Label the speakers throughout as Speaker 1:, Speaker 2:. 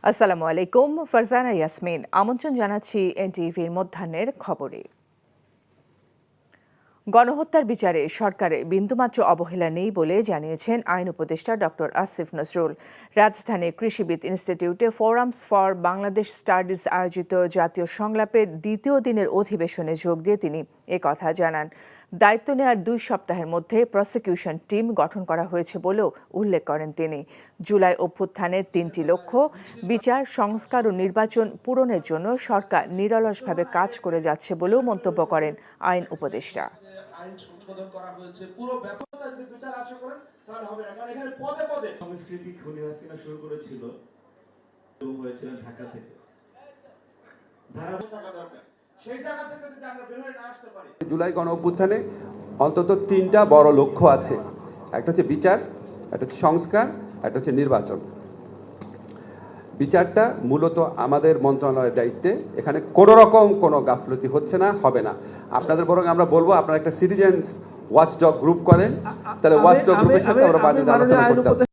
Speaker 1: আসসালামু আলাইকুম, ফারজানা ইয়াসমিন আমন্ত্রণ জানাচ্ছি এনটিভির মধ্যাহ্নের খবরে। গণহত্যার বিচারে সরকারে বিন্দুমাত্র অবহেলা নেই বলে জানিয়েছেন আইন উপদেষ্টা ডক্টর আসিফ নজরুল। রাজধানীর কৃষিবিদ ইনস্টিটিউটে ফোরামস ফর বাংলাদেশ স্টাডিজ আয়োজিত জাতীয় সংলাপের দ্বিতীয় দিনের অধিবেশনে যোগ দিয়ে তিনি একথা জানান। দায়িত্ব নেওয়ার 2 সপ্তাহের মধ্যে প্রসিকিউশন টিম গঠন করা হয়েছে বলেও উল্লেখ করেন তিনি। জুলাই অভ্যুত্থানের 3টি লক্ষ্য বিচার, সংস্কার ও নির্বাচন পূরণের জন্য সরকার নিরলসভাবে কাজ করে যাচ্ছে বলেও মন্তব্য করেন আইন উপদেষ্টা।
Speaker 2: আইন সংশোধন করা হয়েছে, পুরো ব্যবস্থা যদি বিচার আশা করেন তাহলে হবে না, কারণ এখানে পদে পদে
Speaker 3: সংস্কৃতি খুনি হাসিনা শুরু করেছিল এবং হয়েছিলেন ঢাকা থেকে।
Speaker 2: সেই জায়গা থেকে যদি আমরা বের হয়ে না আসতে পারি।
Speaker 4: জুলাই গণ অভ্যুত্থানে অন্তত 3টা বড় লক্ষ্য আছে। একটা হচ্ছে বিচার, একটা হচ্ছে সংস্কার, একটা হচ্ছে নির্বাচন। বিচারটা মূলত আমাদের মন্ত্রণালয়ের দায়িত্বে, এখানে কোনো রকম কোনো গাফলতি হচ্ছে না, হবে না। আপনাদের বরং আমরা বলবো আপনারা একটা সিটিজেন্স ওয়াচডগ গ্রুপ করেন, তাহলে ওয়াচডগ গ্রুপের সাথে আমরা বাজেট আলোচনা করতে পারি।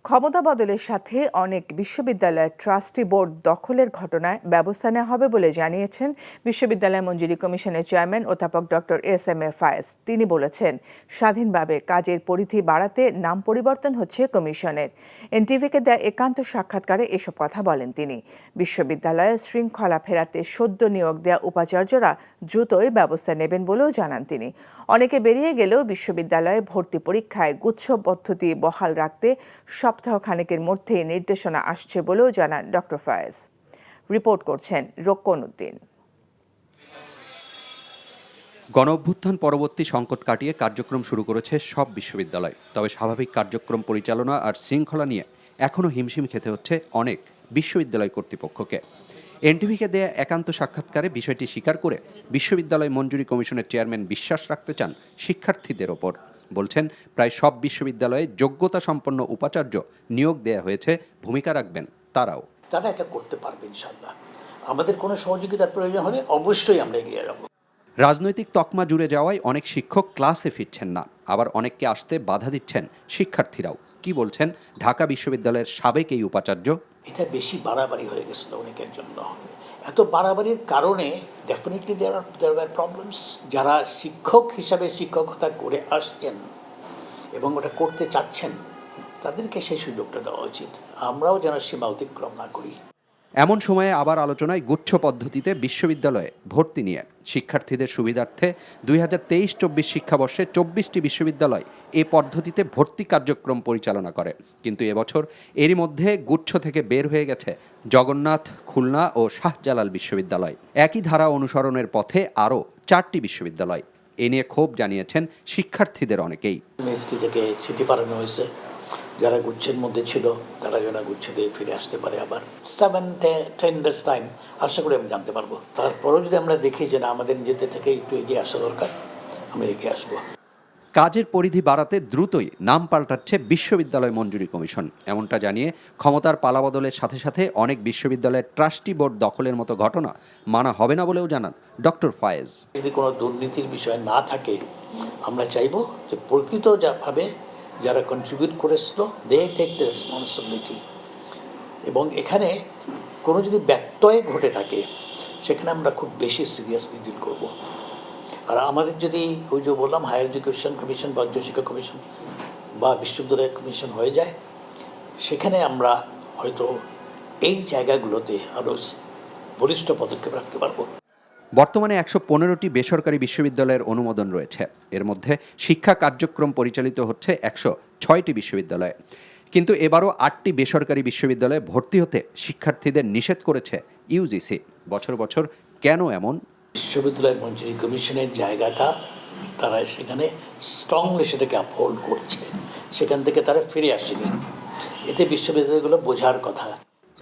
Speaker 1: ক্ষমতা বদলের সাথে অনেক বিশ্ববিদ্যালয়ের ট্রাস্টি বোর্ড দখলের ঘটনায় ব্যবস্থা নেওয়া হবে বলে জানিয়েছেন বিশ্ববিদ্যালয় মঞ্জুরি কমিশনের চেয়ারম্যান অধ্যাপক ডক্টর এস.এম.এ ফায়েজ। তিনি বলেছেন, স্বাধীনভাবে কাজের পরিধি বাড়াতে নাম পরিবর্তন হচ্ছে কমিশনের। এনটিভিকে দেয়া একান্ত সাক্ষাৎকারে এসব কথা বলেন তিনি। বিশ্ববিদ্যালয়ে শৃঙ্খলা ফেরাতে সদ্য নিয়োগ দেয়া উপাচার্যরা দ্রুতই ব্যবস্থা নেবেন বলেও জানান তিনি। অনেকে বেরিয়ে গেলেও বিশ্ববিদ্যালয়ে ভর্তি পরীক্ষায় গুচ্ছ পদ্ধতি বহাল রাখতে সপ্তাহখানেকের মধ্যে নির্দেশনা আসছে বলেও জানান ডক্টর ফায়েজ। রিপোর্ট করছেন রোকন উদ্দিন।
Speaker 5: গণঅভ্যুত্থান পরবর্তী সংকট কাটিয়ে কার্যক্রম শুরু করেছে সব বিশ্ববিদ্যালয়। তবে স্বাভাবিক কার্যক্রম পরিচালনা আর শৃঙ্খলা নিয়ে এখনও হিমশিম খেতে হচ্ছে অনেক বিশ্ববিদ্যালয় কর্তৃপক্ষকে। এনটিভিকে দেয়া একান্ত সাক্ষাৎকারে বিষয়টি স্বীকার করে বিশ্ববিদ্যালয় মঞ্জুরি কমিশনের চেয়ারম্যান বিশ্বাস রাখতে চান শিক্ষার্থীদের ওপর। বলছেন, প্রায় সব বিশ্ববিদ্যালয়ে যোগ্যতা সম্পন্ন উপাচার্য নিয়োগ দেয়া হয়েছে, ভূমিকা রাখবেন তারাও।
Speaker 6: তারা এটা করতে পারবে ইনশাআল্লাহ। আমাদের কোনো সহযোগিতার প্রয়োজন হলে অবশ্যই আমরা এগিয়ে যাব।
Speaker 5: রাজনৈতিক তকমা জুড়ে যাওয়ায় অনেক শিক্ষক ক্লাসে ফিরছেন না, আবার অনেককে আসতে বাধা দিচ্ছেন শিক্ষার্থীরাও। কি বলছেন ঢাকা বিশ্ববিদ্যালয়ের সাবেক এই উপাচার্য?
Speaker 6: এটা বেশি বাড়াবাড়ি হয়ে গেছিল অনেকের জন্য। এত বাড়াবাড়ির কারণে ডেফিনেটলি দেয়ার আর প্রবলেমস। যারা শিক্ষক হিসাবে শিক্ষকতা করে আসছেন এবং ওটা করতে চাচ্ছেন, তাদেরকে সেই সুযোগটা দেওয়া উচিত। আমরাও যেন সীমা অতিক্রম না করি।
Speaker 5: এমন সময়ে আবার আলোচনায় গুচ্ছ পদ্ধতিতে বিশ্ববিদ্যালয়ে ভর্তি নিয়ে। শিক্ষার্থীদের সুবিধার্থে 2023-24 শিক্ষাবর্ষে 24টি বিশ্ববিদ্যালয় এ পদ্ধতিতে ভর্তি কার্যক্রম পরিচালনা করে। কিন্তু এবছর এরই মধ্যে গুচ্ছ থেকে বের হয়ে গেছে জগন্নাথ, খুলনা ও শাহজালাল বিশ্ববিদ্যালয়। একই ধারা অনুসরণের পথে আরও 4টি বিশ্ববিদ্যালয়। এ নিয়ে ক্ষোভ জানিয়েছেন শিক্ষার্থীদের অনেকেই।
Speaker 6: মিনিস্ট্রি থেকে চিঠি পাঠানো হয়েছে, যারা গুচ্ছের মধ্যে ছিল তারা যেন গুচ্ছ দিয়ে ফিরে আসতে পারে। আবার 7-10 days টাইম আশা করি আমি জানতে পারবো। তারপরেও যদি আমরা দেখি যে না, আমাদের নিজেদের থেকে একটু এগিয়ে আসা দরকার, আমরা এগিয়ে আসবো।
Speaker 5: কাজের পরিধি বাড়াতে দ্রুতই নাম পাল্টাচ্ছে বিশ্ববিদ্যালয় মঞ্জুরি কমিশন। এমনটা জানিয়ে ক্ষমতার পালাবদলের সাথে সাথে অনেক বিশ্ববিদ্যালয়ের ট্রাস্টি বোর্ড দখলের মতো ঘটনা মানা হবে না বলেও জানান ডক্টর ফায়েজ।
Speaker 6: যদি কোনো দুর্নীতির বিষয় না থাকে, আমরা চাইব যে প্রকৃত ভাবে যারা কন্ট্রিবিউট করেছিল দে টেক দ্য রেসপন্সিবিলিটি, এবং এখানে কোনো যদি ব্যত্যয় ঘটে থাকে সেখানে আমরা খুব বেশি সিরিয়াসলি ডিল করব। আর আমাদের যদি ওই যে বললাম হায়ার এডুকেশন কমিশন বা উচ্চশিক্ষা কমিশন বা বিশ্ববিদ্যালয় কমিশন হয়ে যায়, সেখানে আমরা হয়তো এই জায়গাগুলোতে আরও বলিষ্ঠ পদক্ষেপ রাখতে পারবো।
Speaker 5: বর্তমানে 115টি বেসরকারি বিশ্ববিদ্যালয়ের অনুমোদন রয়েছে। এর মধ্যে শিক্ষা কার্যক্রম পরিচালিত হচ্ছে 106টি বিশ্ববিদ্যালয়ে। কিন্তু এবারও 8টি বেসরকারি বিশ্ববিদ্যালয়ে ভর্তি হতে শিক্ষার্থীদের নিষেধ করেছে ইউজিসি। বছর বছর কেন এমন?
Speaker 6: বিশ্ববিদ্যালয় মঞ্জুরি কমিশনের জায়গাটা তারা সেখানে স্ট্রংলি সেটাকে আপহোল্ড করছে, সেখান থেকে তারা ফিরে আসেনি। এতে বিশ্ববিদ্যালয়গুলো বোঝার কথা।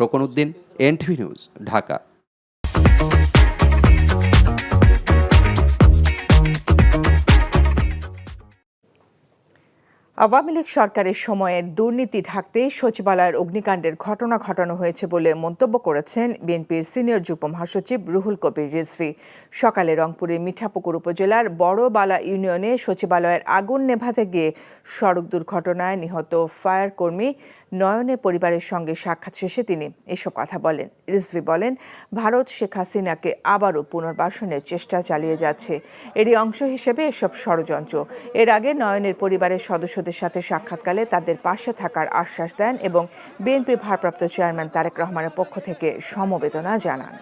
Speaker 5: রোকন উদ্দিন, এনটিভি নিউজ, ঢাকা।
Speaker 1: আওয়ামী লীগ সরকারের সময়ের দুর্নীতি ঢাকতেই সচিবালয়ের অগ্নিকাণ্ডের ঘটনা ঘটানো হয়েছে বলে মন্তব্য করেছেন বিএনপির সিনিয়র যুগ্ম মহাসচিব রুহুল কবির রিজভী। সকালে রংপুরের মিঠাপুকুর উপজেলার বড়বালা ইউনিয়নে সচিবালয়ের আগুন নেভাতে গিয়ে সড়ক দুর্ঘটনায় নিহত ফায়ার কর্মী নয়নের পরিবারের সঙ্গে সাক্ষাৎ শেষে তিনি এসব কথা বলেন। রিজভী বলেন, ভারত শেখ হাসিনাকে আবারও পুনর্বাসনের চেষ্টা চালিয়ে যাচ্ছে। এরই অংশ হিসেবে এসব ষড়যন্ত্র। এর আগে নয়নের পরিবারের সদস্যদের সাথে সাক্ষাৎকালে তাদের পাশে থাকার আশ্বাস দেন এবং বিএনপি ভারপ্রাপ্ত চেয়ারম্যান তারেক রহমানের পক্ষ থেকে সমবেদনা জানান।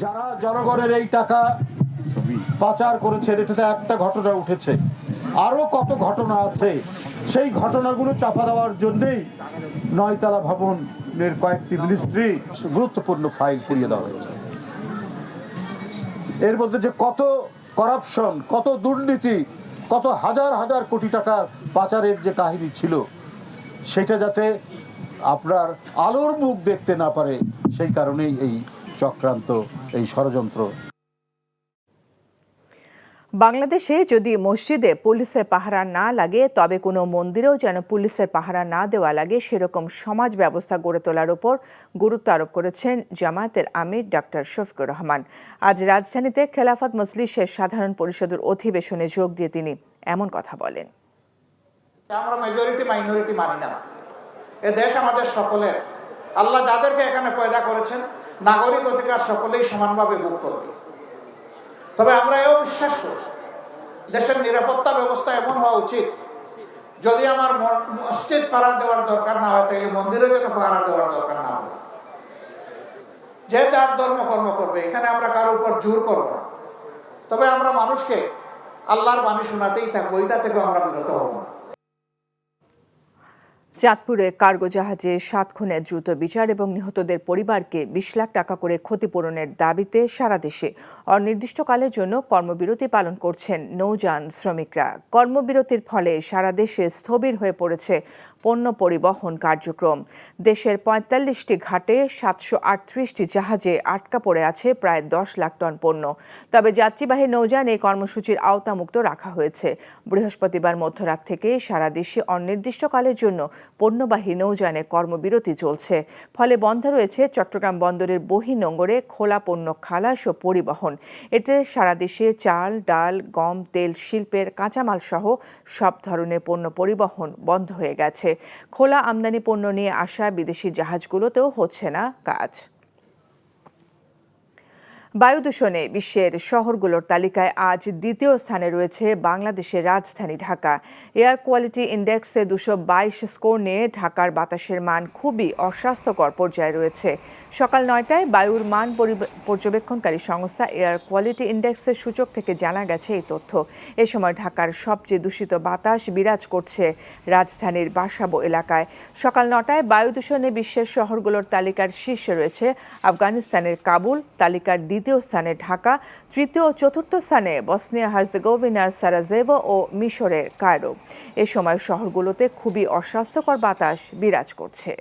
Speaker 2: যারা জনগণের এই টাকা পাচার করেছে, এটাতে একটা ঘটনা উঠেছে, আরো কত ঘটনা আছে। সেই ঘটনাগুলো চাপা দেওয়ার জন্যই 9 তলা ভবনের কয়েকটি মিনিস্ট্রি গুরুত্বপূর্ণ ফাইল পুড়িয়ে দেওয়া হয়েছে। এর মধ্যে যে কত করাপশন, কত দুর্নীতি, কত হাজার হাজার কোটি টাকার পাচারের যে কাহিনী ছিল, সেটা যাতে আপনার আলোর মুখ দেখতে না পারে, সেই কারণেই এই চক্রান্ত, এই ষড়যন্ত্র।
Speaker 1: বাংলাদেশে যদি মসজিদে পুলিশের পাহারা না লাগে, তবে কোনো মন্দিরেও যেন পুলিশের পাহারা না দেওয়া লাগে, সেরকম সমাজ ব্যবস্থা গড়ে তোলার উপর গুরুত্ব আরোপ করেছেন জামায়াতের আমির ডক্টর শফিকুর রহমান। আজ রাজধানীতে খেলাফত মজলিসের সাধারণ পরিষদের অধিবেশনে যোগ দিয়ে তিনি এমন কথা বলেন।
Speaker 7: আমরা মেজরিটি মাইনরিটি মানি না। এ দেশ আমাদের সকলের। আল্লাহ যাদেরকে এখানে পয়দা করেছেন, নাগরিক অধিকার সকলেই সমানভাবে ভোগ করবে। তবে আমরা এও বিশ্বাস করি, দেশের নিরাপত্তা ব্যবস্থা এমন হওয়া উচিত, যদি আমার মসজিদ পাহারা দেওয়ার দরকার না হয়, তাহলে মন্দিরে যেন পাহারা দেওয়ার দরকার না হয়। যে যার ধর্মকর্ম করবে, এখানে আমরা কারোর উপর জোর করব না। তবে আমরা মানুষকে আল্লাহর বাণী শোনাতেই থাকবো, এটা থেকে আমরা বিরত হব না।
Speaker 1: চাঁদপুরে কার্গো জাহাজে 7 খুনের দ্রুত বিচার এবং নিহতদের পরিবারকে 20 লাখ টাকা করে ক্ষতিপূরণের দাবিতে সারা দেশে অনির্দিষ্টকালের জন্য কর্মবিরতি পালন করছেন নৌযান শ্রমিকরা। কর্মবিরতির ফলে সারা দেশে স্থবির হয়ে পড়েছে পণ্য পরিবহন কার্যক্রম। দেশের 45টি ঘাটে 738টি জাহাজে আটকা পড়ে আছে প্রায় 10 লাখ টন পণ্য। তবে যাত্রীবাহী নৌযান এই কর্মসূচির আওতামুক্ত রাখা হয়েছে। বৃহস্পতিবার মধ্যরাত থেকে সারা দেশে অনির্দিষ্টকালের জন্য পণ্যবাহী নৌযানে কর্মবিরতি চলছে। ফলে বন্ধ রয়েছে চট্টগ্রাম বন্দরের বহির্নোঙরে খোলা পণ্য খালাস ও পরিবহন। এতে সারা দেশে চাল, ডাল, গম, তেল, শিল্পের কাঁচামাল সহ সব ধরনের পণ্য পরিবহন বন্ধ হয়ে গেছে। খোলা আমদানি পণ্য নিয়ে আসা বিদেশি জাহাজগুলোতেও হচ্ছে না কাজ। বায়ু দূষণে বিশ্বের শহরগুলোর তালিকায় আজ দ্বিতীয় স্থানে রয়েছে বাংলাদেশের রাজধানী ঢাকা। এয়ার কোয়ালিটি ইন্ডেক্সে 222 স্কোর নিয়ে ঢাকার বাতাসের মান খুবই অস্বাস্থ্যকর পর্যায়ে রয়েছে। সকাল 9টায় বায়ুর মান পর্যবেক্ষণকারী সংস্থা এয়ার কোয়ালিটি ইন্ডেক্সের সূচক থেকে জানা গেছে এই তথ্য। এ সময় ঢাকার সবচেয়ে দূষিত বাতাস বিরাজ করছে রাজধানীর বাসাবো এলাকায়। সকাল 9টায় বায়ু দূষণে বিশ্বের শহরগুলোর তালিকার শীর্ষে রয়েছে আফগানিস্তানের কাবুল, তালিকার দ্বিতীয় স্থানে ঢাকা, তৃতীয় ও চতুর্থ স্থানে বসনিয়া হার্জেগোভিনার সারাজেভো ও মিশরের কায়রো। এ সময় শহরগুলোতে খুবই অস্বাস্থ্যকর বাতাস বিরাজ করছে।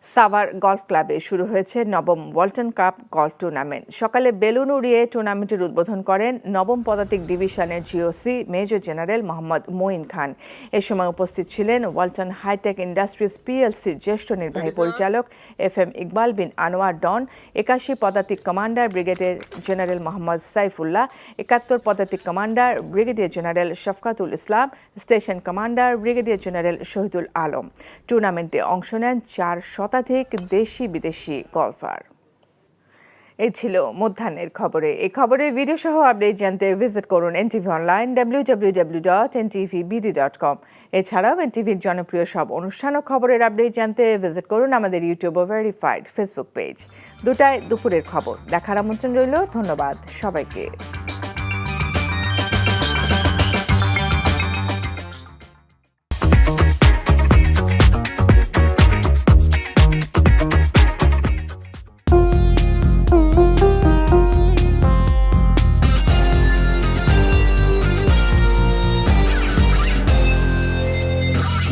Speaker 1: সাভার গলফ ক্লাবে শুরু হয়েছে নবম ওয়ালটন কাপ গলফ টুর্নামেন্ট। সকালে বেলুন উড়িয়ে টুর্নামেন্টের উদ্বোধন করেন নবম পদাতিক ডিভিশনের GOC major general Mohammad Moin Khan. এ সময় উপস্থিত ছিলেন ওয়ালটন হাইটেক ইন্ডাস্ট্রিজ পিএলসির জ্যেষ্ঠ নির্বাহী পরিচালক FM ইকবাল বিন আনোয়ার ডন, 81 পদাতিক commander brigadier general Mohammad Saifullah, 71 পদাতিক commander brigadier general Shafqatul Islam, station commander brigadier general Shahidul Alam. টুর্নামেন্টে অংশ নেন 4 শতাধিক দেশি বিদেশি গলফার। এই ছিল মধ্যাহ্নের খবরে। এই খবরের ভিডিও সহ আপডেট জানতে ভিজিট করুন NTV অনলাইন www.ntvbd.com। এছাড়াও NTVর জনপ্রিয় সব অনুষ্ঠান ও খবরের আপডেট জানতে ভিজিট করুন আমাদের ইউটিউব ও ভেরিফাইড ফেসবুক পেজ। 2টায় দুপুরের খবর দেখার আমন্ত্রণ রইল। ধন্যবাদ সবাইকে।